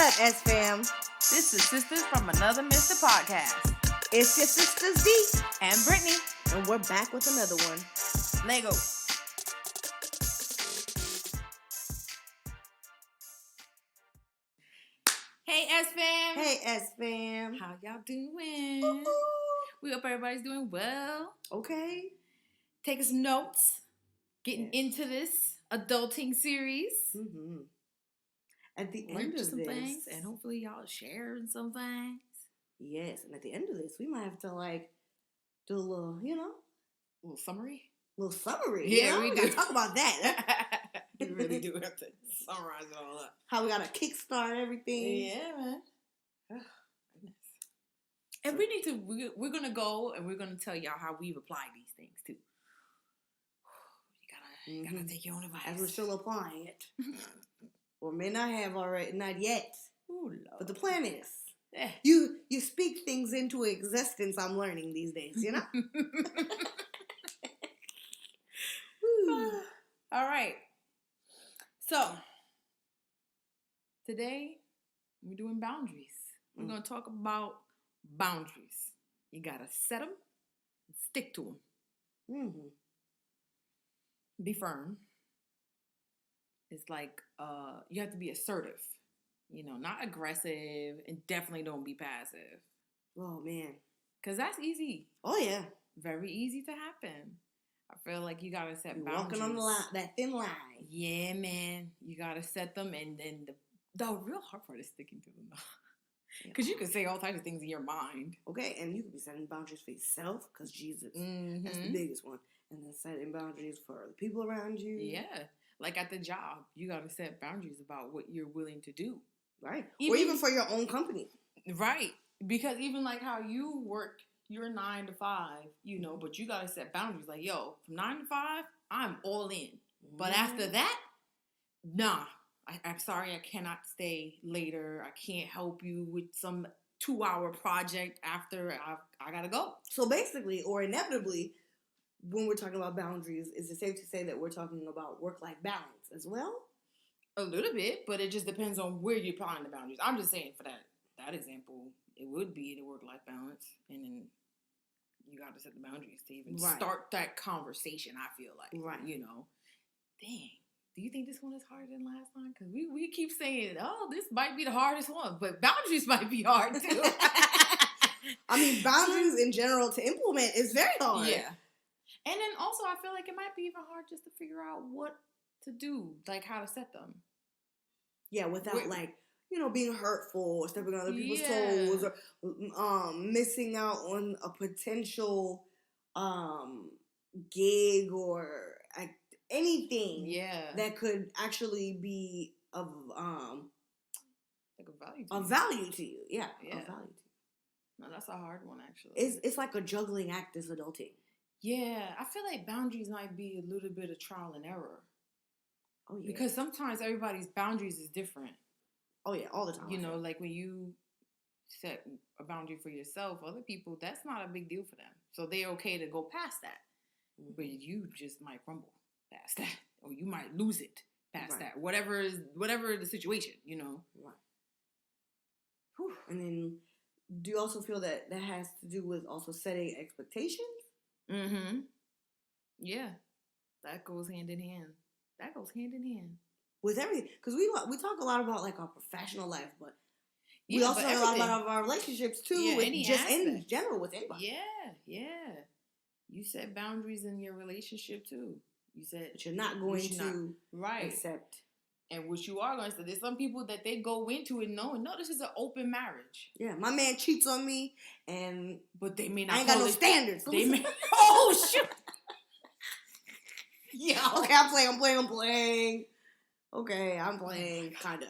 up, S-Fam? This is Sisters from Another Mr. Podcast. It's your sisters D And Brittany. and we're back with another one. Lego. Hey, S-Fam. Hey, S-Fam. How y'all doing? Ooh. We hope everybody's doing well. Okay. Taking some notes. Getting into this adulting series. Mm-hmm. At the Learned end of some this, things, and hopefully y'all sharing some things. yes, and at the end of this, we might have to do a little, A little summary. little summary. Yeah, we do. Gotta talk about that. We really do have to summarize it all up. How we gotta kickstart everything. Yeah, man. Oh, goodness. And we need to, we're going to go and we're going to tell y'all how we've applied these things too. You gotta take your own advice. As we're still applying it. Or may not have already, not yet. Ooh, Lord. But the plan is. Yeah. You speak things into existence, I'm learning these days, you know? All right. So, today we're doing boundaries. We're going to talk about boundaries. You got to set them and stick to them. Mm-hmm. Be firm. It's like you have to be assertive. Not aggressive, and definitely don't be passive. Oh, man. Because that's easy. Oh, yeah. Very easy to happen. I feel like you got to set boundaries. Walking on the line, that thin line. Yeah, man. You got to set them, and then the real hard part is sticking to them. Because you can say all types of things in your mind. Okay, and you could be setting boundaries for yourself, because Jesus, that's the biggest one. And then setting boundaries for the people around you. Yeah. Like at the job, you got to set boundaries about what you're willing to do. Right. Or even for your own company. Right. Because even like how you work, you're 9 to 5, but you got to set boundaries. Like, yo, from 9 to 5, I'm all in. But after that, nah. I'm sorry, I cannot stay later. I can't help you with some 2-hour project after I got to go. So basically, or inevitably, when we're talking about boundaries, is it safe to say that we're talking about work-life balance as well? A little bit, but it just depends on where you're applying the boundaries. I'm just saying for that example, it would be the work-life balance, and then you got to set the boundaries to even start that conversation, I feel like. Right. Dang. Do you think this one is harder than last time? Because we keep saying, oh, this might be the hardest one, but boundaries might be hard too. I mean, boundaries in general to implement is very hard. Yeah. And then also, I feel like it might be even hard just to figure out what to do, like how to set them. Yeah, without being hurtful or stepping on other people's toes or missing out on a potential gig or anything that could actually be of like a value to you. Yeah. Of value to you. No, that's a hard one actually. It's like a juggling act as adulting. Yeah, I feel like boundaries might be a little bit of trial and error. Oh yeah. Because sometimes everybody's boundaries is different. Oh yeah, all the time. Like when you set a boundary for yourself, other people, that's not a big deal for them. So they're okay to go past that. Mm-hmm. But you just might crumble past that. Or you might lose it past that. Whatever the situation, Right. Whew. And then do you also feel that has to do with also setting expectations? Mm-hmm. Yeah. That goes hand in hand. With everything. Because we talk a lot about like our professional life, but we also talk a lot about our relationships too. Yeah, with just in general with anybody. Yeah. You set boundaries in your relationship too. You said but you're not going to accept. And what you are going to say, there's some people that they go into it knowing, no, this is an open marriage. Yeah, my man cheats on me, but they may not. I ain't got no standards. They may. Oh shoot. Yeah. Okay, I'm playing. Okay, I'm playing. Kinda.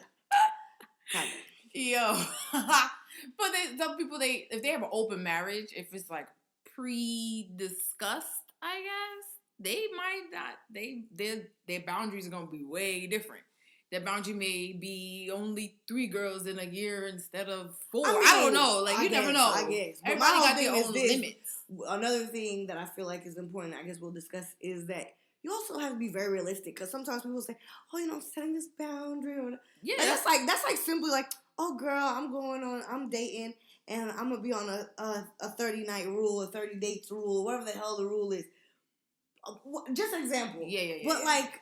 Yo. But some people, if they have an open marriage, if it's like pre-discussed, I guess, they might not. Their boundaries are gonna be way different. Their boundary may be only 3 girls in a year instead of 4. I don't know. Like, you never know. I guess. But everybody got their own limits. Another thing that I feel like is important, I guess we'll discuss, is that you also have to be very realistic. Because sometimes people say, oh, setting this boundary. Or, yeah. that's like simply like, oh girl, I'm dating, and I'm gonna be on a 30-night rule, a 30 dates rule, whatever the hell the rule is. Just an example. Yeah. But like,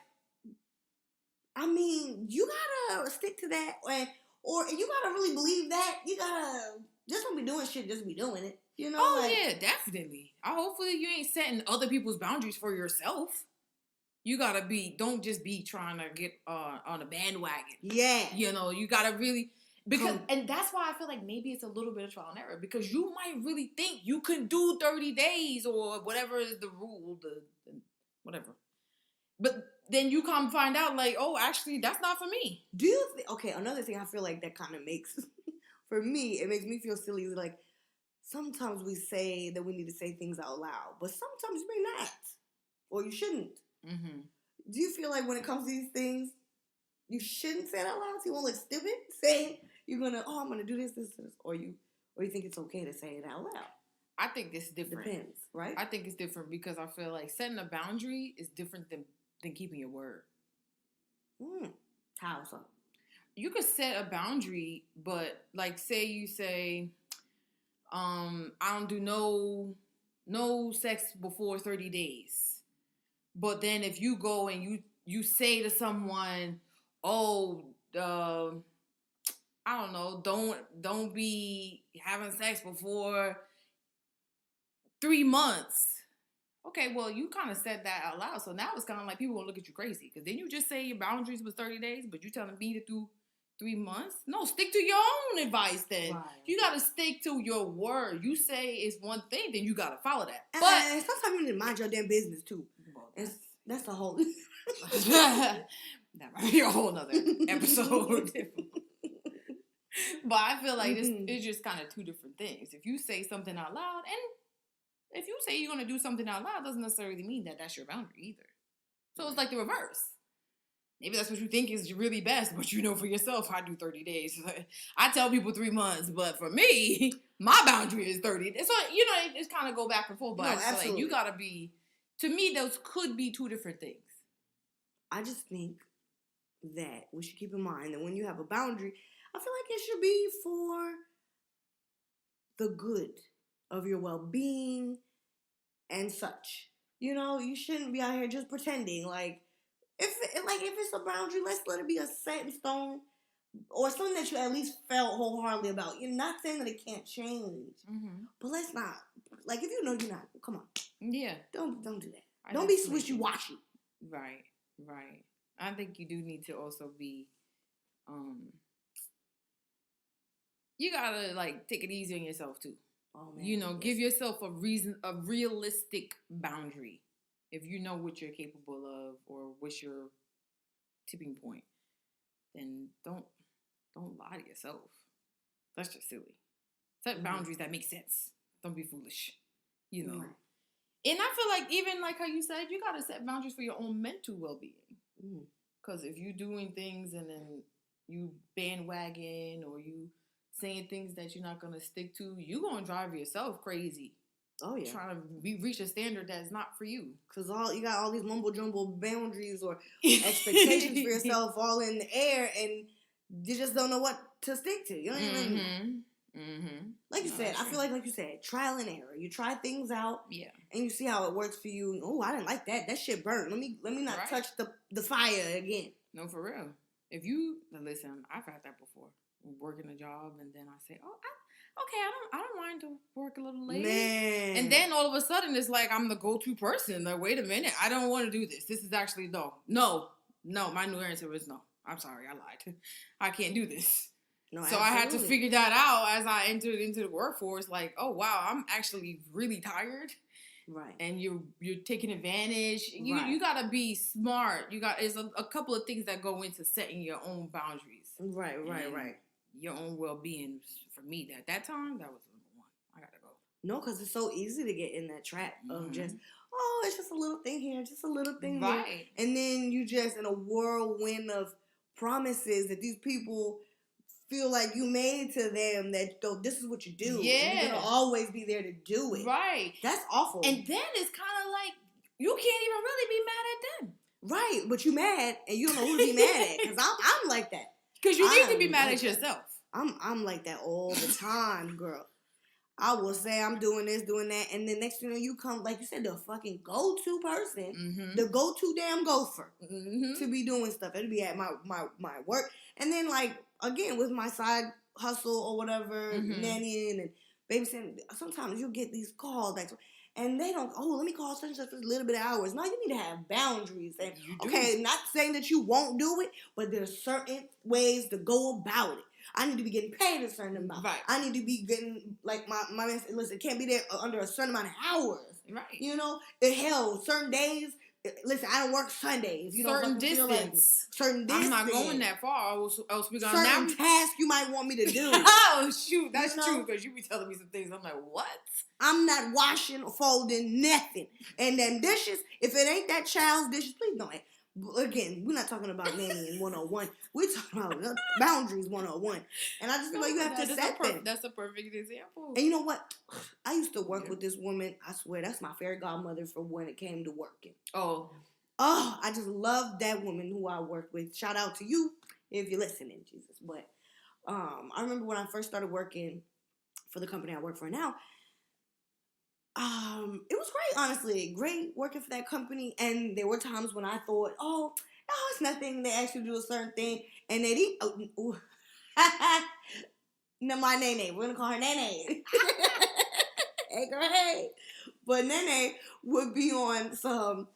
I mean, you gotta stick to that, or you gotta really believe that. You gotta just don't be doing shit, just be doing it. You know? Oh yeah, definitely. Hopefully you ain't setting other people's boundaries for yourself. You gotta don't just be trying to get on a bandwagon. Yeah. You know, you gotta really and that's why I feel like maybe it's a little bit of trial and error, because you might really think you can do 30 days or whatever is the rule, the whatever. But then you come find out like, oh, actually, that's not for me. Do you okay, another thing I feel like that kind of makes, for me, it makes me feel silly is like, sometimes we say that we need to say things out loud, but sometimes you may not, or you shouldn't. Mm-hmm. Do you feel like when it comes to these things, you shouldn't say it out loud? So you won't look stupid? Say I'm gonna do this, or you think it's okay to say it out loud? I think it's different. Depends, right? I think it's different because I feel like setting a boundary is different than keeping your word. How so? You could set a boundary, but like say you say, I don't do no sex before 30 days. But then if you go and you say to someone, oh, I don't know, don't be having sex before 3 months. Okay, well, you kind of said that out loud, so now it's kind of like people gonna look at you crazy, because then you just say your boundaries was 30 days, but you telling me to do 3 months? No, stick to your own advice then. Right. You gotta stick to your word. You say it's one thing, then you gotta follow that. But sometimes you need to mind your damn business too. Well, that's a whole. That might be a whole nother episode. But I feel like it's just kind of two different things. If you say something out loud, and if you say you're going to do something out loud, doesn't necessarily mean that that's your boundary either. So it's like the reverse. Maybe that's what you think is really best, but you know for yourself, I do 30 days. I tell people 3 months, but for me, my boundary is 30 days. So, it's kind of go back and forth, but I just feel like you got to be, to me, those could be two different things. I just think that we should keep in mind that when you have a boundary, I feel like it should be for the good of your well-being and such. You shouldn't be out here just pretending. Like, if it's a boundary, let's let it be a set in stone, or something that you at least felt wholeheartedly about. You're not saying that it can't change, but let's not. Like, if you're not, come on. Yeah. Don't do that. Don't be wishy-washy. Right. I think you do need to also be, you gotta take it easy on yourself too. Oh, man. Give yourself a realistic boundary. If you know what you're capable of or what's your tipping point, then don't lie to yourself. That's just silly. Set boundaries that make sense. Don't be foolish. And I feel like even like how you said, you gotta set boundaries for your own mental well-being. Because if you're doing things and then you bandwagon or you saying things that you're not gonna stick to, you're gonna drive yourself crazy. Oh yeah, trying to reach a standard that's not for you. Because you got all these mumbo jumbo boundaries or expectations for yourself all in the air, and you just don't know what to stick to. You know what I mean? Like you said, I feel like you said, trial and error. You try things out, and you see how it works for you. Oh, I didn't like that. That shit burnt. Let me not touch the fire again. No, for real. If you listen, I've had that before. Working a job, and then I say, I don't mind to work a little late. Man. And then all of a sudden it's like I'm the go-to person. Like, wait a minute, I don't want to do this. This is actually no. My new answer was no. I'm sorry, I lied. I can't do this. No, so absolutely. I had to figure that out as I entered into the workforce. Like, oh wow, I'm actually really tired. Right. And you're taking advantage. You gotta be smart. There's a couple of things that go into setting your own boundaries. Right. Your own well-being. For me, at that time, that was number one. I gotta go. No, because it's so easy to get in that trap of just, it's just a little thing here, just a little thing there. And then you just in a whirlwind of promises that these people feel like you made to them, that this is what you do. Yeah. And you're going to always be there to do it. Right. That's awful. And then it's kind of like, you can't even really be mad at them. Right. But you mad, and you don't know who to be mad at. Because I'm like that. Because you need to be mad at yourself. I'm like that all the time, girl. I will say I'm doing this, doing that, and then next thing you know, you come, like you said, the fucking go-to person, the go-to damn gopher to be doing stuff. It'll be at my work, and then like again with my side hustle or whatever, nannying and babysitting. Sometimes you get these calls like, and they don't. Oh, let me call such and such for a little bit of hours. No, you need to have boundaries. And okay, not saying that you won't do it, but there's certain ways to go about it. I need to be getting paid a certain amount. Right. I need to be getting, like, my man said, listen, it can't be there under a certain amount of hours. Right. You know? Hell, certain days, listen, I don't work Sundays. You certain don't distance. Certain distance. I'm not going that far, else we gonna certain tasks you might want me to do. Oh, shoot, that's true, because you be telling me some things, I'm like, what? I'm not washing or folding nothing. And then dishes, if it ain't that child's dishes, please don't. Again, we're not talking about nannying 101. We're talking about boundaries 101. And I just feel like you have to set them. That's a perfect example. And you know what? I used to work with this woman. I swear, that's my fairy godmother for when it came to working. Oh, I just love that woman who I worked with. Shout out to you if you're listening, Jesus. But I remember when I first started working for the company I work for now. It was great, honestly. Great working for that company. And there were times when I thought, oh, no, it's nothing. They asked you to do a certain thing. And they didn't. Oh, no, my Nene. We're going to call her Nene. Hey, girl, hey. But Nene would be on some,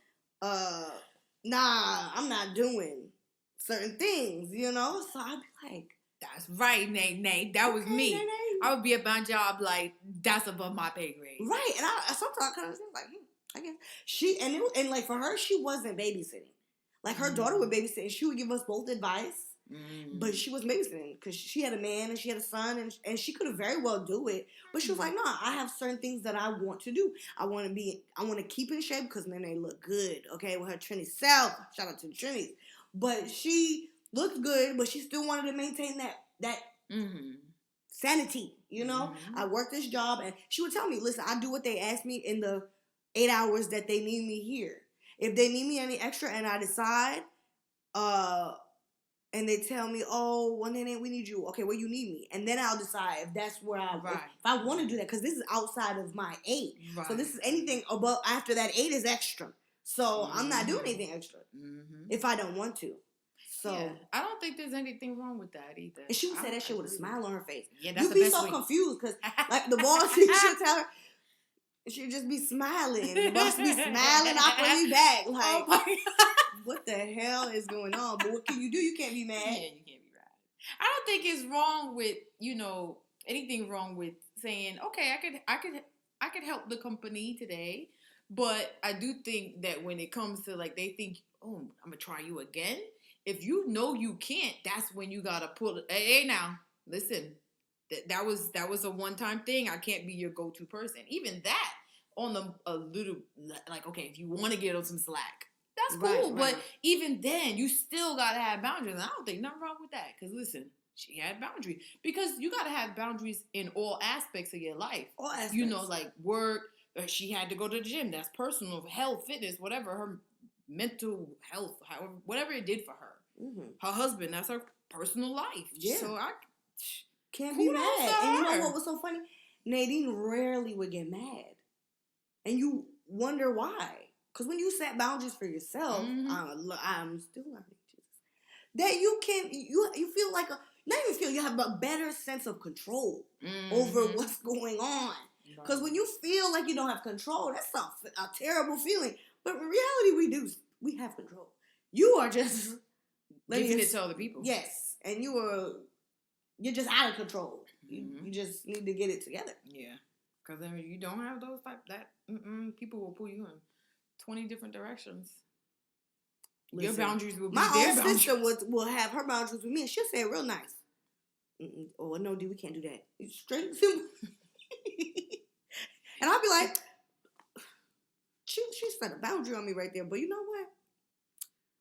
nah, I'm not doing certain things, you know? So I'd be like, that's right, Nene. That was me. Nene. I would be at my job like, that's above my pay grade. Right. And I sometimes kind of think like, I guess. And like for her, she wasn't babysitting. Like her daughter would babysit and she would give us both advice. But she was babysitting because she had a man and she had a son and she could have very well do it. But she was like, no, I have certain things that I want to do. I want to keep in shape because then they look good. Okay. With her Trini self. Shout out to the Trinis. But she looked good, but she still wanted to maintain that sanity, you know? I worked this job and she would tell me, listen, I do what they ask me in the 8 hours that they need me here. If they need me any extra and I decide, and they tell me, oh, well, then we need you. Okay, well, you need me. And then I'll decide if that's where if I want to do that. Because this is outside of my 8. Right. So this is anything above, after that 8 is extra. So I'm not doing anything extra if I don't want to. So yeah. I don't think there's anything wrong with that either. And she would say that shit with a smile on her face. Yeah, that's You'd be so confused because like the boss, she'd tell her, she'd just be smiling. The boss would be smiling awkwardly back. Like, oh my God. What the hell is going on? But what can you do? You can't be mad. Yeah, you can't be mad. I don't think it's wrong with, anything wrong with saying, okay, I could help the company today. But I do think that when it comes to like, they think, oh, I'm going to try you again. If you know you can't, that's when you gotta pull it. Hey, now, listen, that was a one-time thing. I can't be your go-to person. Even that on a little, like, okay, if you want to get on some slack, that's cool. Right. But even then, you still gotta have boundaries. And I don't think nothing wrong with that. Because listen, she had boundaries. Because you gotta have boundaries in all aspects of your life. All aspects. Like work. She had to go to the gym. That's personal, health, fitness, whatever. Her mental health, however, whatever it did for her. Her husband, that's her personal life. Yeah. So I can't be mad. And you know what was so funny? Nadine rarely would get mad. And you wonder why. Because when you set boundaries for yourself, I'm still learning, Jesus, that you feel like you have a better sense of control over what's going on. Because when you feel like you don't have control, that's a terrible feeling. But in reality, we have control. You are just giving it to other people. Yes, and you're just out of control. You just need to get it together. Yeah, because if you don't have those people will pull you in 20 different directions. Listen, your boundaries will be their boundaries. My own sister will have her boundaries with me, and she'll say it real nice. Oh no, dude, we can't do that. It's straight and simple. And I'll be like, she set a boundary on me right there. But you know what?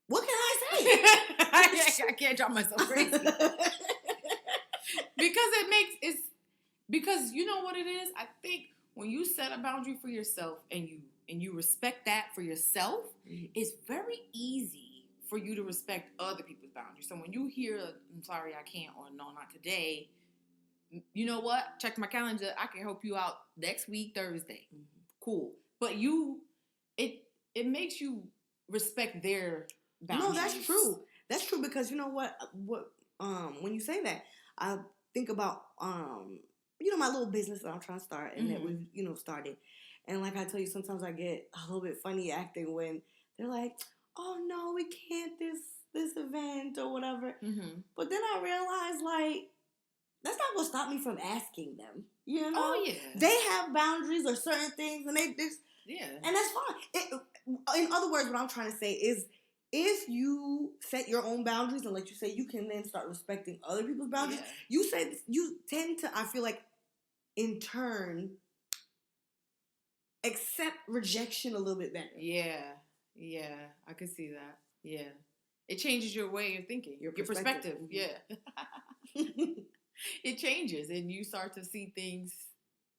What can I say? I can't drive myself crazy. Because you know what it is? I think when you set a boundary for yourself and you respect that for yourself, it's very easy for you to respect other people's boundaries. So when you hear, I'm sorry, I can't, or no, not today, you know what? Check my calendar. I can help you out next week, Thursday. Mhm. Cool. But it makes you respect their boundaries. No, that's true. That's true because you know what? When you say that, I think about my little business that I'm trying to start and that we've started. And like I tell you, sometimes I get a little bit funny acting when they're like, "Oh no, we can't this event or whatever." Mm-hmm. But then I realize like that's not gonna stop me from asking them. You know? Oh yeah. They have boundaries or certain things, and they just and that's fine. In other words, what I'm trying to say is, if you set your own boundaries and like you say, you can then start respecting other people's boundaries. Yeah. You tend to, I feel like, in turn, accept rejection a little bit better. Yeah, I can see that. Yeah, it changes your way of thinking, your perspective. Mm-hmm. Yeah, it changes, and you start to see things.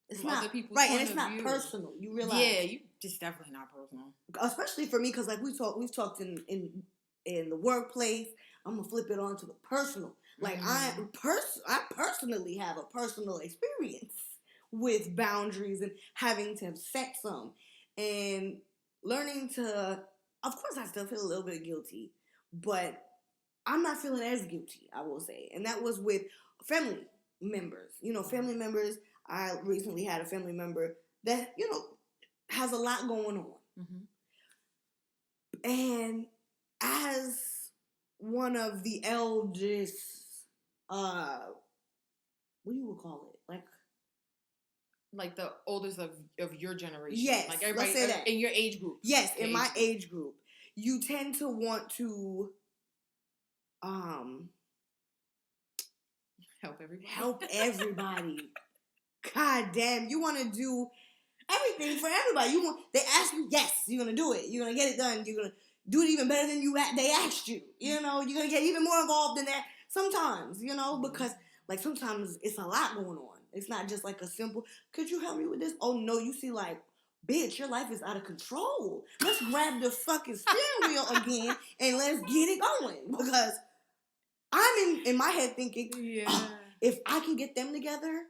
It's from not other people's right, point and it's of not view. personal. You realize, yeah, it's definitely not personal. Especially for me, because like we've talked in the workplace. I'm gonna flip it on to the personal. Like I personally have a personal experience with boundaries and having to set some and learning to. Of course, I still feel a little bit guilty, but I'm not feeling as guilty. I will say, and that was with family members. Family members. I recently had a family member that has a lot going on. Mm-hmm. And as one of the eldest, what do you call it? Like the oldest of your generation. Yes, like everybody let's say that. In your age group. Yes, in my age group, you tend to want to help everybody. God damn, you want to do everything for everybody. They ask you, yes, you're gonna do it. You're gonna get it done. You're gonna do it even better than they asked you. You're gonna get even more involved than that. Sometimes, because like sometimes it's a lot going on. It's not just like a simple, could you help me with this? Oh no, you see like, bitch, your life is out of control. Let's grab the fucking steering wheel again and let's get it going. Because I'm in my head thinking, if I can get them together,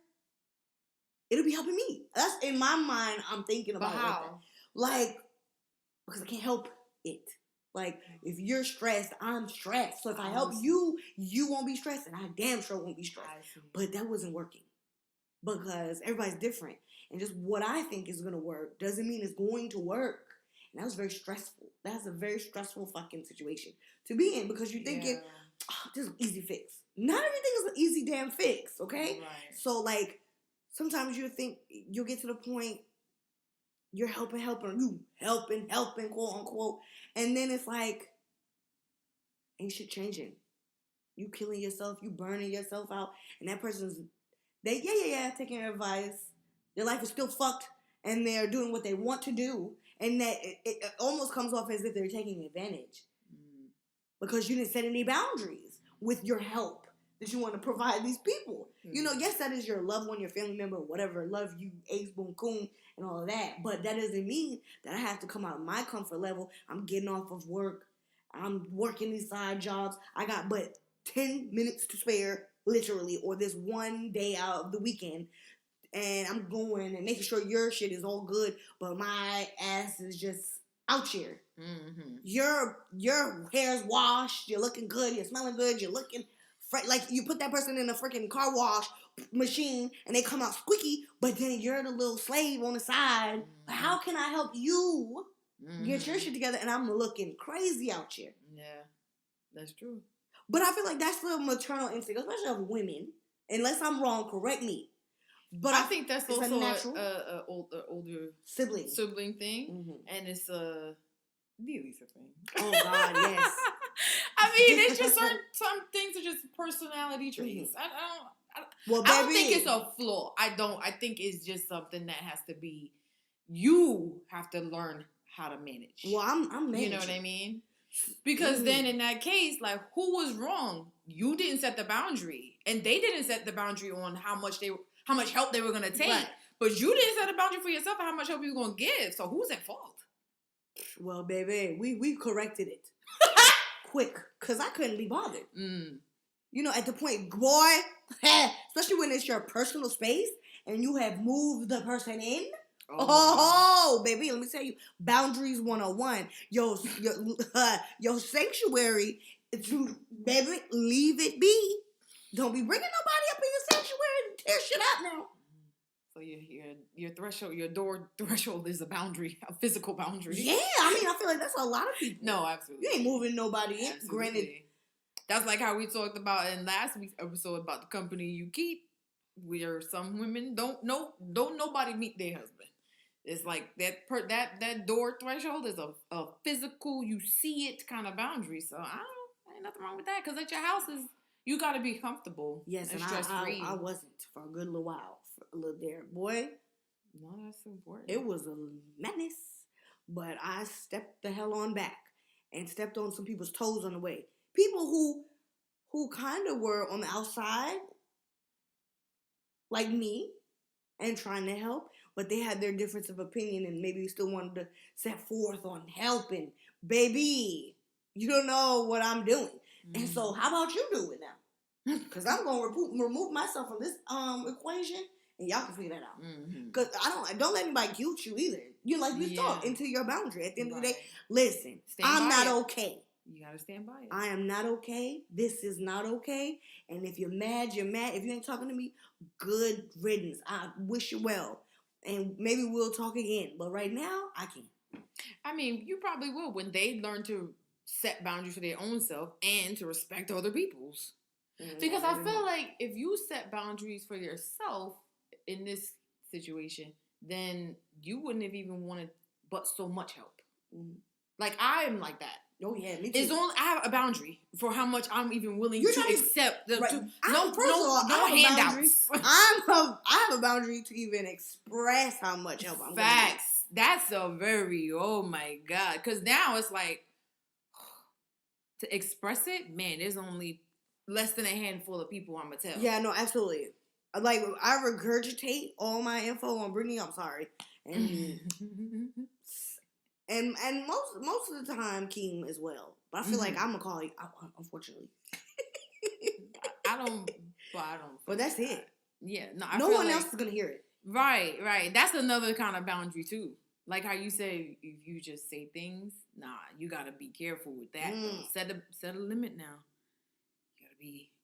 it'll be helping me. That's in my mind. I'm thinking about but how? Like, because I can't help it. Like, if you're stressed, I'm stressed. So if I help you, you won't be stressed, and I damn sure won't be stressed. But that wasn't working because everybody's different, and just what I think is gonna work doesn't mean it's going to work. And that was very stressful. That's a very stressful fucking situation to be in because you're thinking, this is an easy fix. Not everything is an easy damn fix, okay? Right. So like, sometimes you'll get to the point you're helping, quote unquote, and then it's like, ain't shit changing. You killing yourself, you burning yourself out, and that person's taking your advice. Their life is still fucked, and they're doing what they want to do, and that it almost comes off as if they're taking advantage because you didn't set any boundaries with your help that you want to provide these people. Yes, that is your loved one, your family member, whatever, love you, ace, boom, coon, and all of that. But that doesn't mean that I have to come out of my comfort level. I'm getting off of work. I'm working these side jobs. I got but 10 minutes to spare, literally, or this one day out of the weekend. And I'm going and making sure your shit is all good, but my ass is just out here. Mm-hmm. Your hair's washed. You're looking good. You're smelling good. You're looking like you put that person in a freaking car wash machine and they come out squeaky, but then you're the little slave on the side. Mm-hmm. How can I help you get your shit together? And I'm looking crazy out here. Yeah, that's true. But I feel like that's the maternal instinct, especially of women. Unless I'm wrong, correct me. But I think that's also a older sibling thing, and it's a Dialissa thing. Oh God, yes. I mean, it's just some things are just personality traits. Mm-hmm. I don't think it's a flaw. I think it's just something that has to be. You have to learn how to manage. Well, I'm managing. You know what I mean? Because then in that case, like, who was wrong? You didn't set the boundary, and they didn't set the boundary on how much help they were going to take. Right. But you didn't set a boundary for yourself on how much help you were going to give. So who's at fault? Well, baby, we corrected it quick because I couldn't be bothered. You know, at the point, boy, especially when it's your personal space and you have moved the person in. Oh, baby, let me tell you, boundaries 101. Your sanctuary, baby, leave it be. Don't be bringing nobody up in your sanctuary and tear shit up now. So your threshold, your door threshold is a boundary, a physical boundary. Yeah, I mean, I feel like that's a lot of people. No, absolutely. You ain't moving nobody in. Absolutely. Granted, that's like how we talked about in last week's episode about the company you keep, where some women don't nobody meet their husband. It's like that door threshold is a physical, you see it kind of boundary. So ain't nothing wrong with that, because at your house you got to be comfortable. Yes, and stress free. I wasn't for a good little while. For a little there, boy. No, that's important. It was a menace, but I stepped the hell on back and stepped on some people's toes on the way. People who kind of were on the outside, like me, and trying to help, but they had their difference of opinion and maybe still wanted to set forth on helping. Baby, you don't know what I'm doing. And so how about you do it now? Because I'm going to remove myself from this equation, and y'all can figure that out. Because I don't let anybody guilt you either. You like you thought into your boundary. At the end of the day, listen, I'm not okay. You gotta stand by it. I am not okay. This is not okay. And if you're mad, you're mad. If you ain't talking to me, good riddance. I wish you well. And maybe we'll talk again. But right now, I can't. I mean, you probably will when they learn to set boundaries for their own self and to respect other people's. Because I feel like if you set boundaries for yourself in this situation, then you wouldn't have even wanted but so much help. Like, I am like that. Oh yeah, me too. I have a boundary for how much I'm even willing to accept. No handouts. I have a boundary to even express how much help I'm. Facts. That's a very, oh my God. Because now it's like, to express it, man, there's only less than a handful of people I'm going to tell. Yeah, no, absolutely. Like, I regurgitate all my info on Brittany. I'm sorry. And most of the time, Keem as well. But I feel like I'm gonna call you, unfortunately. I don't. But that's it. Yeah, no one else is gonna hear it. Right. That's another kind of boundary too. Like how you say, if you just say things, nah, you gotta be careful with that. Set a limit now. You gotta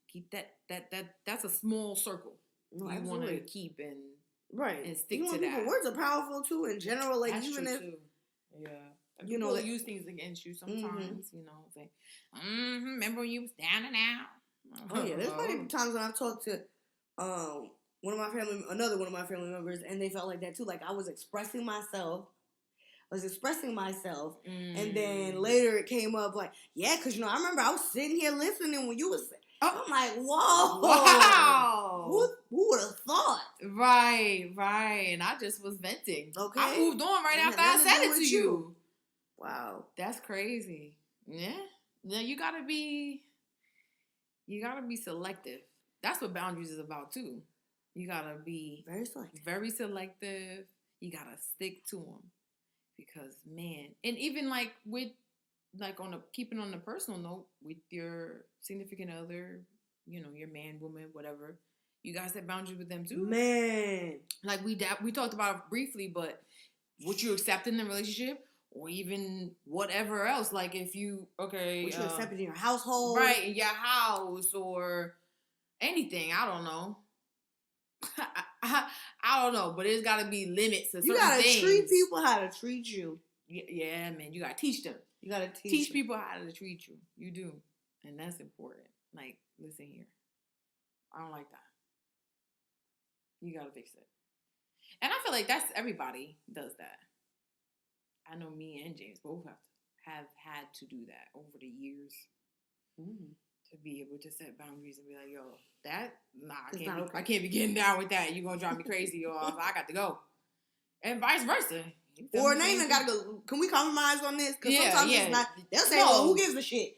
keep that. That's a small circle. No, you want to keep and stick to that. Words are powerful too in general. Like, that's even true if too. Yeah. You know, use things against you sometimes, you know, say, remember when you was down and out? Oh yeah, there's plenty of times when I've talked to another one of my family members, and they felt like that too. Like, I was expressing myself, and then later it came up like, yeah, because, you know, I remember I was sitting here listening when you was. I'm like, whoa, wow, who would have thought? Right, and I just was venting. Okay, I moved on right after I said it to you. Wow, that's crazy. Yeah, you gotta be selective. That's what boundaries is about too. You gotta be very selective. You gotta stick to them, because man, and even like with. Like keeping on the personal note with your significant other, you know, your man, woman, whatever, you guys set boundaries with them too. Man, like we talked about it briefly, but what you accept in the relationship, or even whatever else. Like if you what you accept in your household, right, in your house or anything. I don't know. I don't know, but there's got to be limits to certain things. You got to treat people how to treat you. Yeah, man, you got to teach them. You gotta teach people how to treat you. You do. And that's important. Like, listen here. I don't like that. You gotta fix it. And I feel like everybody does that. I know me and James both have had to do that over the years. To be able to set boundaries and be like, yo, I can't be getting down with that. You're gonna drive me crazy, or I got to go. And vice versa. Or not even gotta go. Can we compromise on this? Because sometimes it's not. They'll say, "Well, who gives a shit?"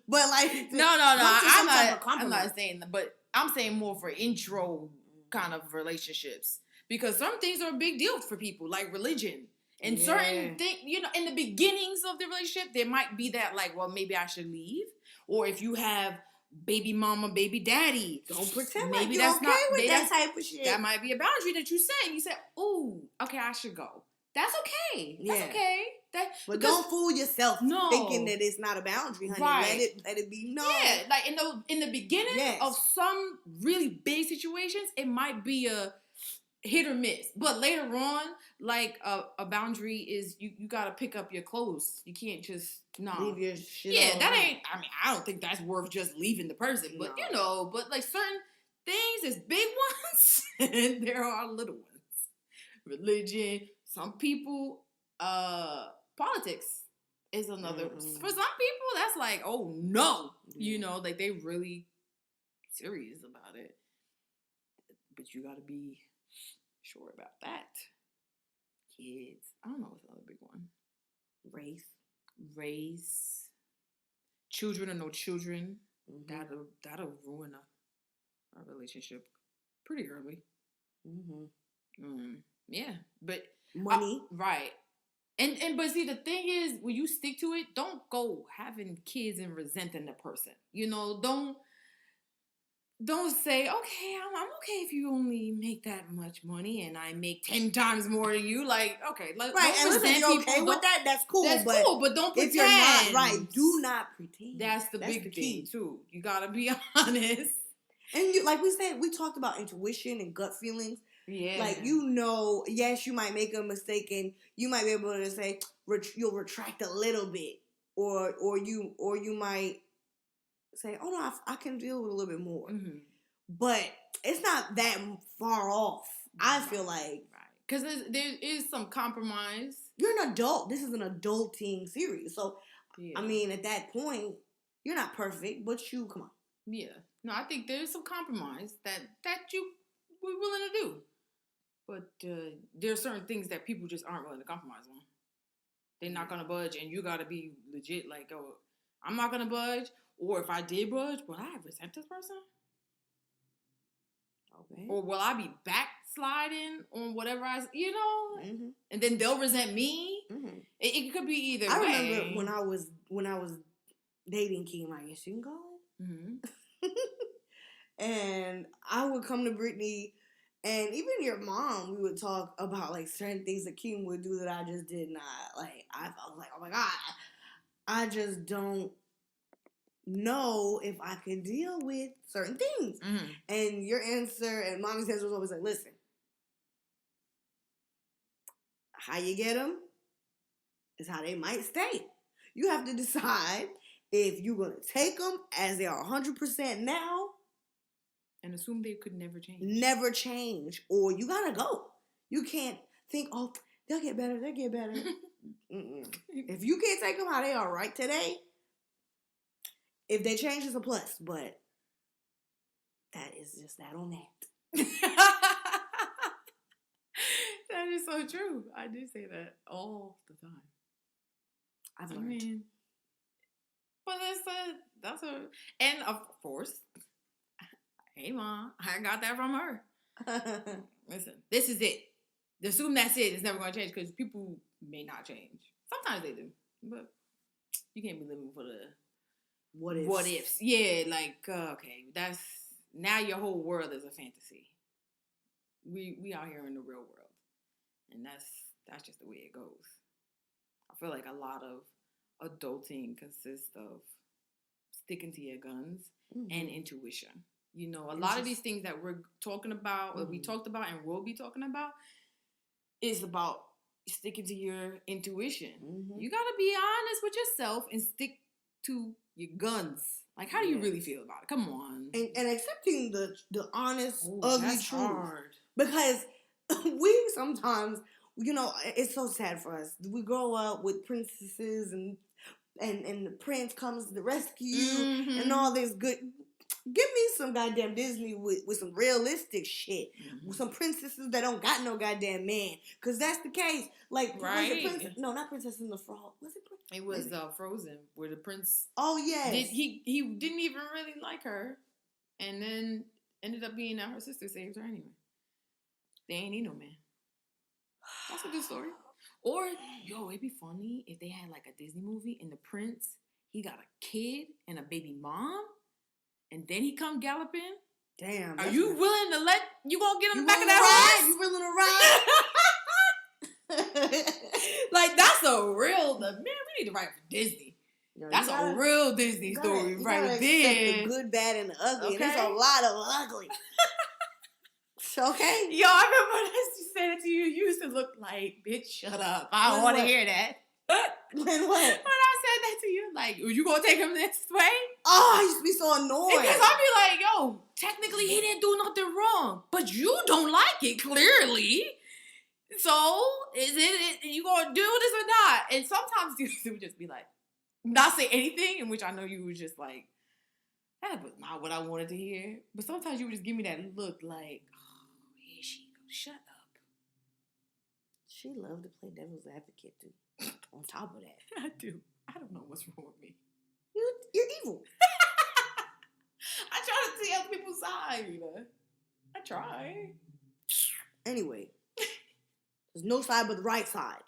But like, no. I'm not saying that, but I'm saying more for intro kind of relationships, because some things are a big deal for people, like religion and certain things. You know, in the beginnings of the relationship, there might be that, like, well, maybe I should leave, or if you have baby mama, baby daddy. Don't pretend maybe like you're that's okay not with maybe that type of shit. That might be a boundary that you set. You said, "Ooh, okay, I should go." That's okay. That's okay. But don't fool yourself thinking that it's not a boundary, honey. Right. Let it be known. Yeah, like in the beginning of some really big situations, it might be a hit or miss. But later on, like a boundary is you gotta pick up your clothes. You can't just leave your shit. Yeah, that ain't. I mean, I don't think that's worth just leaving the person. But but like certain things is big ones, and there are little ones. Religion, some people, politics is another. For some people, that's like, oh no, like they really serious about it. But you gotta be sure about that. Kids, I don't know what's another big one. Race. Children or no children. That'll ruin a relationship pretty early. Yeah, but money, right? And but see, the thing is, when you stick to it, don't go having kids and resenting the person. Don't say, okay, I'm okay if you only make that much money and I make 10 times more than you. Like, okay, right? And listen, you're okay with that? That's cool. But don't pretend. If you're not right, do not pretend. That's the big thing too. You gotta be honest. And like we said, we talked about intuition and gut feelings. Yeah. Like, yes, you might make a mistake and you might be able to say, you'll retract a little bit. Or you might say, oh no, I can deal with a little bit more. But it's not that far off. I feel like. Right. Because there is some compromise. You're an adult. This is an adulting series. So, I mean, at that point, you're not perfect, but come on. Yeah. No, I think there's some compromise that you were willing to do. But there are certain things that people just aren't willing to compromise on. They're not going to budge, and you got to be legit like, oh, I'm not going to budge. Or if I did budge, will I resent this person? Okay. Or will I be backsliding on whatever and then they'll resent me? It could be either way. I remember when I was dating Keem, I guess you can call it. And I would come to Brittany, and even your mom, we would talk about like certain things that Keem would do that I just did not like. I was like, oh my God, I just don't know if I can deal with certain things. And your answer and mommy's answer was always like, listen, how you get them is how they might stay. You have to decide if you're going to take them as they are 100% now. And assume they could never change. Never change. Or you got to go. You can't think, oh, they'll get better. If you can't take them how they are right today, if they change, it's a plus. But that is just that on that. That is so true. I do say that all the time. I've learned. But and of course, hey Mom, I got that from her. Listen, this is it. Assume that's it. It's never going to change because people may not change. Sometimes they do, but you can't be living for the what ifs. Yeah, like okay, that's now your whole world is a fantasy. We out here in the real world, and that's just the way it goes. I feel like a lot of adulting consists of sticking to your guns and intuition. A lot of these things that we're talking about, that we talked about and will be talking about, is about sticking to your intuition. You got to be honest with yourself and stick to your guns. Like, how do you really feel about it? Come on. And accepting the honest, ugly truth. Hard. Because we sometimes, it's so sad for us. We grow up with princesses and the prince comes to rescue you and all this good. Give me some goddamn Disney with some realistic shit. With some princesses that don't got no goddamn man. Because that's the case. Like, right. Was it no, not Princess and the Frog. Was it Princess? It was Frozen, where the prince... Oh, yes. He didn't even really like her. And then ended up being that her sister saved her anyway. They ain't need no man. That's a good story. Or, it'd be funny if they had like a Disney movie and the prince, he got a kid and a baby mom. and then he come galloping. Damn. Are you willing to let you gonna get on you the back of willing to that ride? horse? You willing to ride? Like that's a real man. We need to write for Disney. Yo, That's a real Disney story right accept there. the good, bad, and the ugly. Okay. And there's a lot of ugly. Okay. Yo, I remember when I used to say that to you. You used to look like, bitch, shut up. I don't want to hear that. When what? When I said that to you, like, are you gonna take him this way? Oh, I used to be so annoyed. Because I'd be like, yo, technically he didn't do nothing wrong, but you don't like it clearly. So is it you gonna do this or not? And sometimes you would just be like, not say anything, in which I know you was just like, that was not what I wanted to hear. But sometimes you would just give me that look like, oh, here she goes, shut up. She loved to play devil's advocate too. On top of that, I do. I don't know what's wrong with me. you're evil. I try to see other people's side. I try. Anyway, there's no side but the right side.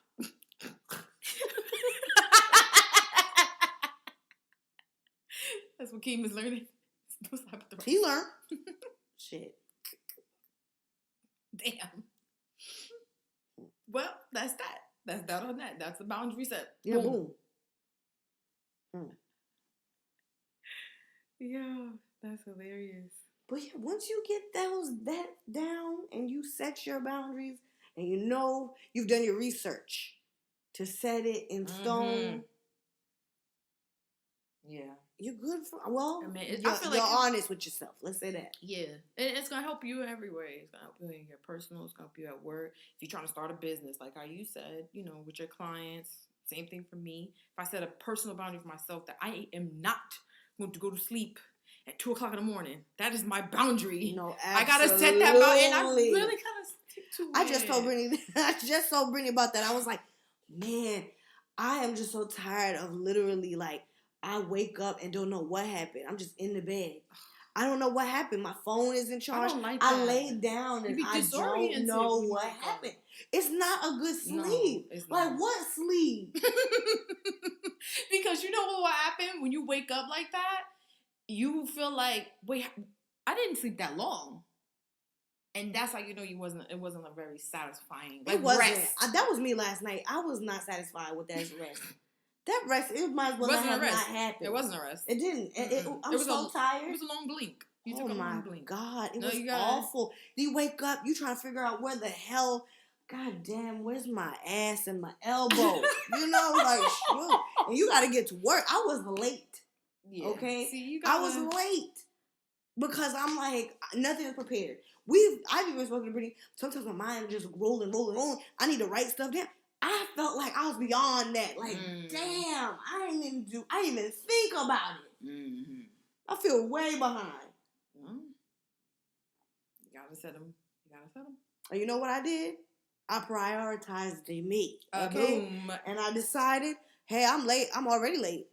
That's what Keem is learning. No side but the right He learned. Shit. Damn. Well, that's that. That's that on that. That's the boundary set. Yeah, boom. Yeah, that's hilarious. But yeah, once you get that down and you set your boundaries and you know you've done your research to set it in stone, yeah, you're good for. Well, I mean, you're, I feel you're like honest with yourself. Let's say that. Yeah, and it's gonna help you in every way. It's gonna help you in your personal. It's gonna help you at work. If you're trying to start a business, like how you said, with your clients. Same thing for me. If I set a personal boundary for myself that I am not going to go to sleep at 2:00 in the morning, that is my boundary. No, absolutely. I gotta set that boundary, and I really gotta stick to it. I just told Brittany about that. I was like, man, I am just so tired of literally like I wake up and don't know what happened. I'm just in the bed. I don't know what happened. My phone isn't charged. I laid down and I don't know what happened. It's not a good sleep. No, it's not. Like what sleep? Because you know what will happen when you wake up like that? You feel like, wait, I didn't sleep that long. And that's how you know it wasn't a very satisfying it wasn't. Rest. That was me last night. I was not satisfied with that rest. That rest, it might as well not happened. It wasn't a rest. It didn't. I'm so tired. It was a long blink. You took a long blink. God, it was awful. You wake up, you try to figure out where the hell, God damn, where's my ass and my elbow? Like, shoot. And you got to get to work. I was late. Yeah. Okay? See, I was late. Because I'm like, nothing is prepared. I've even spoken to Brittany. Sometimes my mind just rolling. I need to write stuff down. I felt like I was beyond that. Like, damn, I didn't even think about it. Mm-hmm. I feel way behind. You gotta set them. And you know what I did? I prioritized me. Okay? Boom. And I decided, hey, I'm late. I'm already late.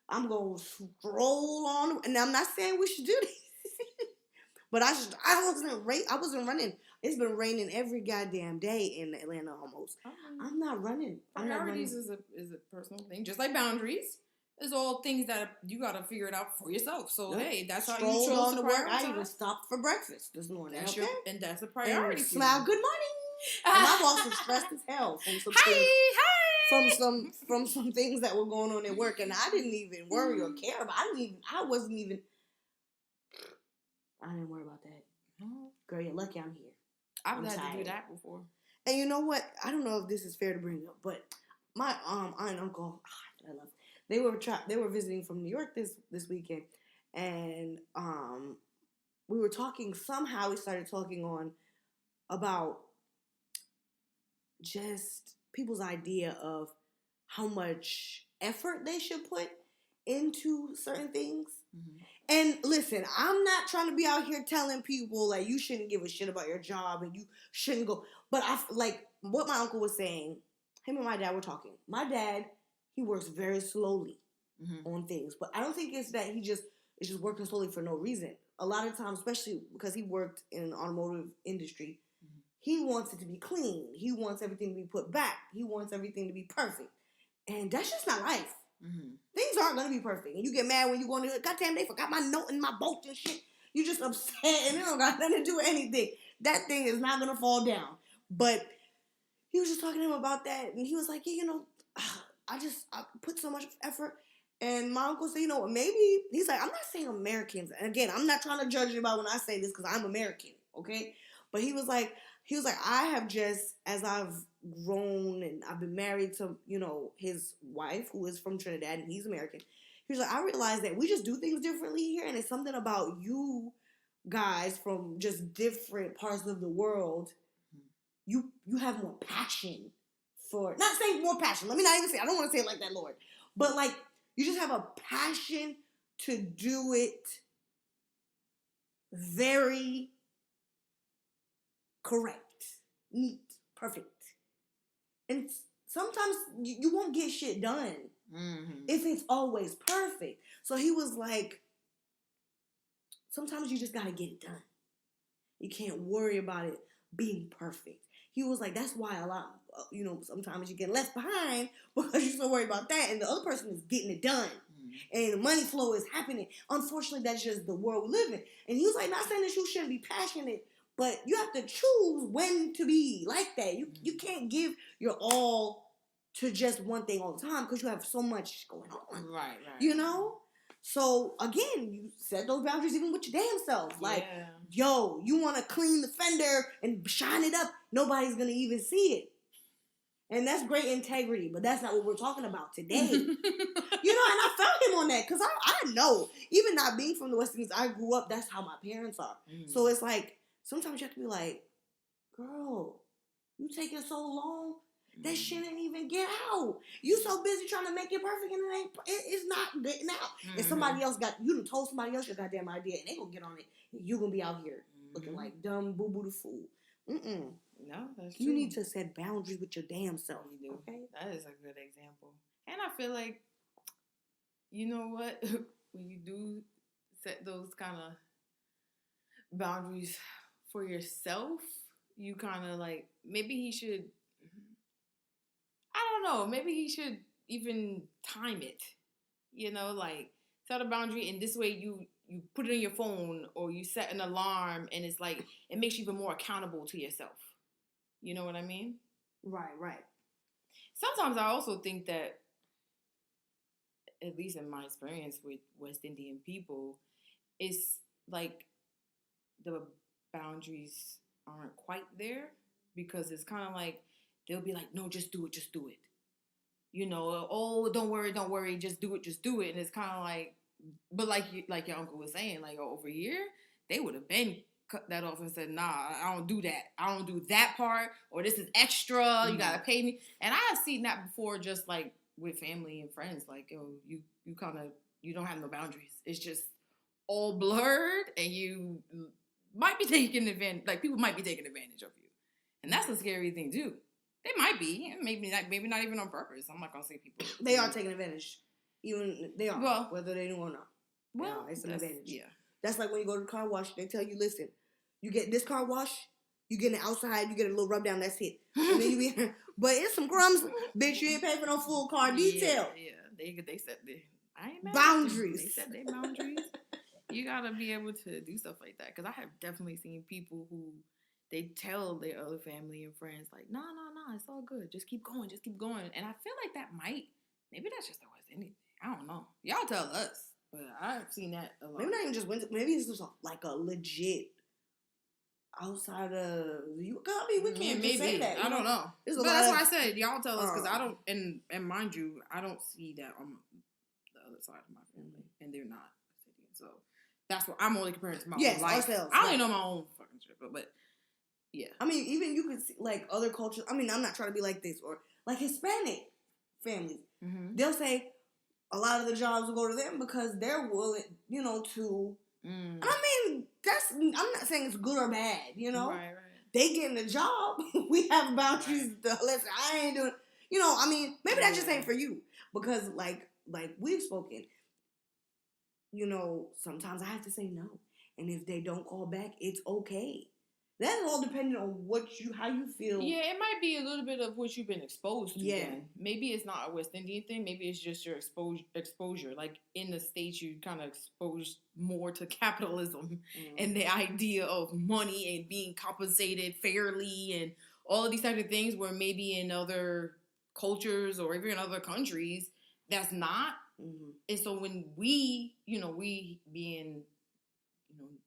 I'm going to stroll on. And I'm not saying we should do this. But I wasn't running. It's been raining every goddamn day in Atlanta almost. I'm not running. Priorities is a personal thing, just like boundaries. It's all things that you gotta figure it out for yourself. So hey, that's how you chose to prioritize. I even stopped for breakfast this morning. And that's a priority. And smile. Good morning. And my boss was stressed as hell from some things, from some things that were going on at work, and I didn't even worry or care about. I didn't worry about that. Girl, you're lucky I'm here. I've had to do that before. And you know what? I don't know if this is fair to bring up, but my aunt and uncle, I love. They were visiting from New York this weekend, and we were talking. Somehow we started talking on about just people's idea of how much effort they should put into certain things. Mm-hmm. And listen, I'm not trying to be out here telling people like you shouldn't give a shit about your job and you shouldn't go. But I like what my uncle was saying. Him and my dad were talking. My dad, he works very slowly on things, but I don't think it's that is just working slowly for no reason. A lot of times, especially because he worked in the automotive industry, he wants it to be clean. He wants everything to be put back. He wants everything to be perfect, and that's just not life. Mm-hmm. Things aren't going to be perfect. And you get mad when you go to, goddamn, they forgot my note in my boat and shit. You just upset and it don't got nothing to do with anything. That thing is not going to fall down. But he was just talking to him about that. And he was like, yeah, I put so much effort. And my uncle said, maybe, he's like, I'm not saying Americans. And again, I'm not trying to judge anybody when I say this because I'm American, okay? But he was like, I have just, as I've grown and I've been married to, his wife, who is from Trinidad, and he's American. He was like, I realized that we just do things differently here, and it's something about you guys from just different parts of the world. You have more passion for, not saying more passion, let me not even say, I don't want to say it like that, Lord. But like, you just have a passion to do it very correct, neat, perfect. And sometimes you won't get shit done if it's always perfect. So he was like, sometimes you just gotta get it done. You can't worry about it being perfect. He was like, that's why a lot, sometimes you get left behind because you're so worried about that, and the other person is getting it done. And the money flow is happening. Unfortunately, that's just the world we live in. And he was like, not saying that you shouldn't be passionate, but you have to choose when to be like that. You can't give your all to just one thing all the time because you have so much going on. Right. So, again, you set those boundaries even with your damn self. Like, yo, you want to clean the fender and shine it up. Nobody's going to even see it. And that's great integrity, but that's not what we're talking about today. And I found him on that because I know, even not being from the West Indies, I grew up, that's how my parents are. So it's like, sometimes you have to be like, girl, you taking so long, that shit ain't even get out. You so busy trying to make it perfect and it's not getting out. And somebody else you done told somebody else your goddamn idea and they gonna get on it. And you gonna be out here looking like dumb boo-boo the fool. No, that's true. You need to set boundaries with your damn self. You do. Okay? That is a good example. And I feel like, you know what? When you do set those kind of boundaries for yourself, you kind of like, maybe he should, I don't know, maybe he should even time it. Like set a boundary and this way you put it in your phone or you set an alarm and it's like, it makes you even more accountable to yourself. You know what I mean? Right. Sometimes I also think that, at least in my experience with West Indian people, it's like the boundaries aren't quite there because it's kind of like they'll be like, no, just do it. Oh, don't worry, just do it. And it's kind of like, but like your uncle was saying, like over here, they would have been cut that off and said, nah, I don't do that. I don't do that part, or this is extra. You gotta pay me. And I have seen that before, just like with family and friends. Like, you don't have no boundaries. It's just all blurred, and you might be taking advantage. Like people might be taking advantage of you, and that's a scary thing too. They might be, maybe not even on purpose. I'm not gonna say people. They are taking advantage. Even they are, well, whether they know or not. Well, it's an advantage. Yeah. That's like when you go to the car wash, they tell you, listen, you get this car wash, you get it outside, you get a little rub down, that's it. And then you be, but it's some crumbs, bitch, you ain't paying for no full car detail. Yeah. They said I ain't mad. Boundaries. They said they boundaries. You gotta be able to do stuff like that. Because I have definitely seen people who, they tell their other family and friends, like, no, it's all good. Just keep going. And I feel like that maybe that's just the West Indian thing. I don't know. Y'all tell us. But I've seen that a lot. Maybe not even just winter. Maybe it's just like a legit outside of you. I mean, we can't just say that. I don't know. But that's why I said y'all tell us because I don't. And mind you, I don't see that on the other side of my family, and they're not Indian. So that's what I'm only comparing to my own life. Ourselves. I only know my own fucking shit, but yeah. I mean, even you could see like other cultures. I mean, I'm not trying to be like this or like Hispanic families. They'll say a lot of the jobs will go to them because they're willing, to. I mean, I'm not saying it's good or bad, Right. They getting the job. We have boundaries. Listen, I ain't doing. I mean, maybe that just ain't for you because, like we've spoken. Sometimes I have to say no, and if they don't call back, it's okay. That's all depending on how you feel. Yeah, it might be a little bit of what you've been exposed to. Yeah. Then. Maybe it's not a West Indian thing. Maybe it's just your exposure. Like in the States, you kind of exposed more to capitalism and the idea of money and being compensated fairly and all of these types of things. Where maybe in other cultures or even in other countries, that's not. Mm-hmm. And so when we being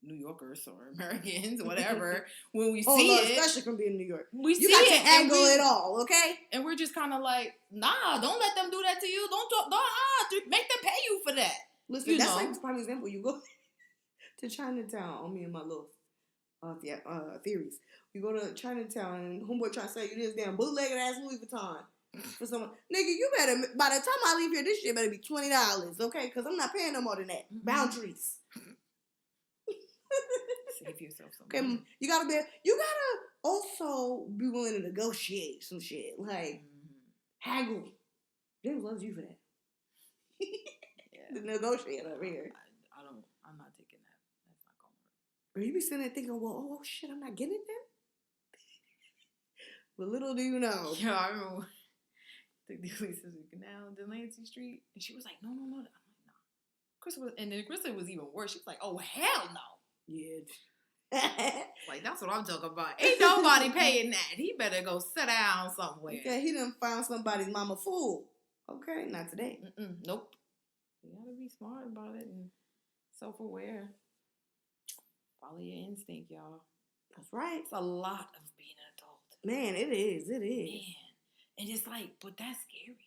New Yorkers or Americans, whatever, when we see it, especially from being in New York, we you see got it to angle it all, okay? And we're just kind of like, nah, don't let them do that to you. Don't make them pay you for that. Listen, that's like the prime example. You go to Chinatown on me and my little theories. You go to Chinatown and homeboy try to sell you this damn bootlegged ass Louis Vuitton. For someone, nigga, you better, by the time I leave here, this shit better be $20, okay? Because I'm not paying no more than that. Mm-hmm. Boundaries. Save yourself some okay, money. you gotta also be willing to negotiate some shit. Like, haggle. James loves you for that. The negotiator over here. I'm not taking that. That's not gonna work. Or you be sitting there thinking, well, oh shit, I'm not getting it then? But little do you know. Yeah, I remember the Dialissa and Delancey Street, and she was like, no. I'm like, no. Crystal was even worse. She was like, oh hell no. Yeah. Like that's what I'm talking about. Ain't nobody paying that. He better go sit down somewhere. Okay, he done found somebody's mama fool. Okay, not today. Nope. You gotta be smart about it and self-aware. Follow your instinct, y'all. That's right. It's a lot of being an adult. Man, it is. It is. Man. And it's like, but that's scary.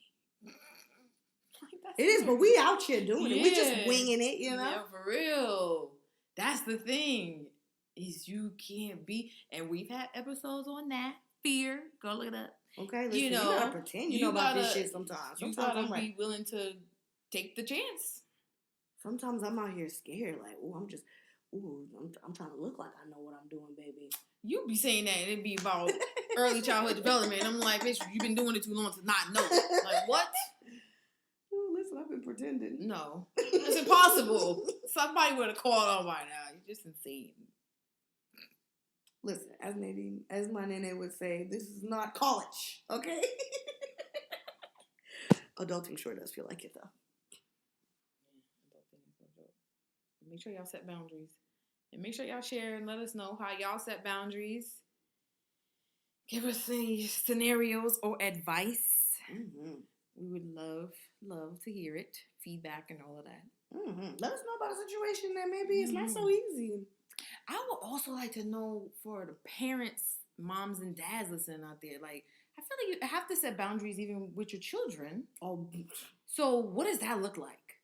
It is, but we out here doing it. We just winging it, you know? Yeah, for real. That's the thing. Is you can't be, and we've had episodes on that. Fear. Go look it up. Okay, listen, you gotta pretend you know about this shit sometimes. You gotta be willing to take the chance. Sometimes I'm out here scared, like, I'm trying to look like I know what I'm doing, baby. You be saying that, and it be about early childhood development. I'm like, bitch, you've been doing it too long to not know. Like, what? Listen, I've been pretending. No. It's impossible. Somebody would have called on by now. You're just insane. Listen, as my nene would say, this is not college, okay? Adulting sure does feel like it, though. Adulting is no joke. Make sure y'all set boundaries. And make sure y'all share and let us know how y'all set boundaries. Give us any scenarios or advice. Mm-hmm. We would love to hear it. Feedback and all of that. Mm-hmm. Let us know about a situation that maybe it's not so easy. I would also like to know for the parents, moms and dads listening out there, like, I feel like you have to set boundaries even with your children. Oh, so what does that look like?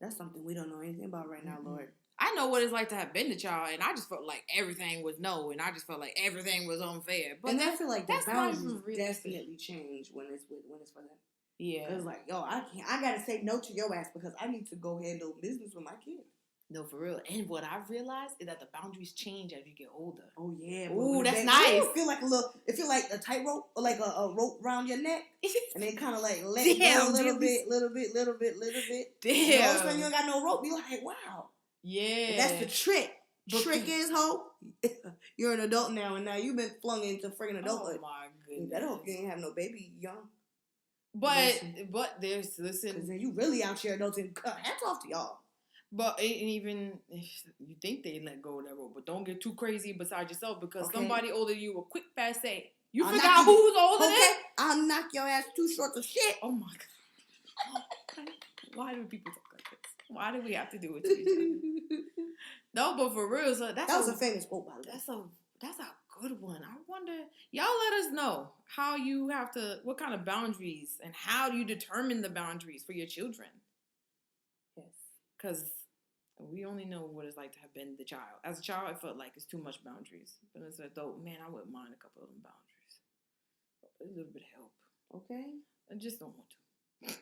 That's something we don't know anything about right now, Lord. I know what it's like to have been a child, and I just felt like everything was no, and I just felt like everything was unfair. But I feel like the boundaries definitely change when it's for them. Yeah, because like, yo, I gotta say no to your ass because I need to go handle business with my kids. No, for real. And what I've realized is that the boundaries change as you get older. Oh yeah. Ooh, that's nice. It feel like a tightrope or like a rope around your neck, and then kind of like let it go a little bit. Damn. And all of a sudden you ain't got no rope. You like, wow. Yeah. And that's the trick. Trick is, hope. You're an adult now, and now you've been flung into friggin' adulthood. Oh my goodness. That hope you ain't have no baby young. But listen. Because then you really out here adulting. Hats off to y'all. But even if you think they let go of that rope, but don't get too crazy beside yourself because somebody older than you will quick fast say, you forgot who's older than? I'll knock your ass 2 shorts of shit. Oh my God. Why do people talk like this? Why do we have to do it to each other? No, but for real, so that was a famous quote, by the way. That's a good one. I wonder, y'all let us know how you have to, what kind of boundaries and how do you determine the boundaries for your children? Yes. Because we only know what it's like to have been the child. As a child, I felt like it's too much boundaries. But as an adult, man, I wouldn't mind a couple of them boundaries. A little bit of help. Okay? I just don't want to.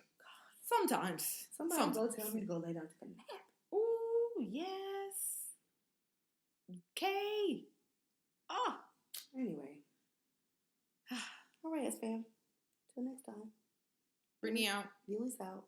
Sometimes. Somebody go tell me to go lay down to a nap. Ooh, yes. Okay. Oh. Anyway. All right, fam. Till next time. Brittany out. Dialissa out.